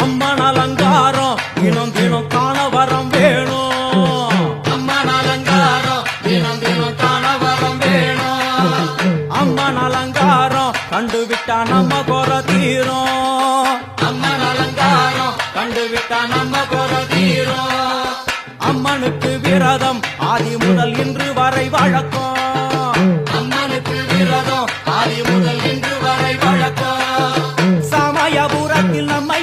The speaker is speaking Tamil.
அம்மன் அலங்காரம் தினம் தினம் காண வரம் வேணும். அம்மன் அலங்காரம் தினம் தினம் காண வரம் வேணும். அம்மன் அலங்காரம் கண்டுவிட்டா நம்ம குற தீரும். அம்மன் அலங்காரம் கண்டுவிட்டா நம்ம குற தீரும். அம்மனுக்கு விரதம் ஆதி முதல் இன்று வரை வழக்கம். அம்மனுக்கு விரதம் ஆதி முதல் இன்று வரை வழக்கம். சமயபுரத்தில் நம்மை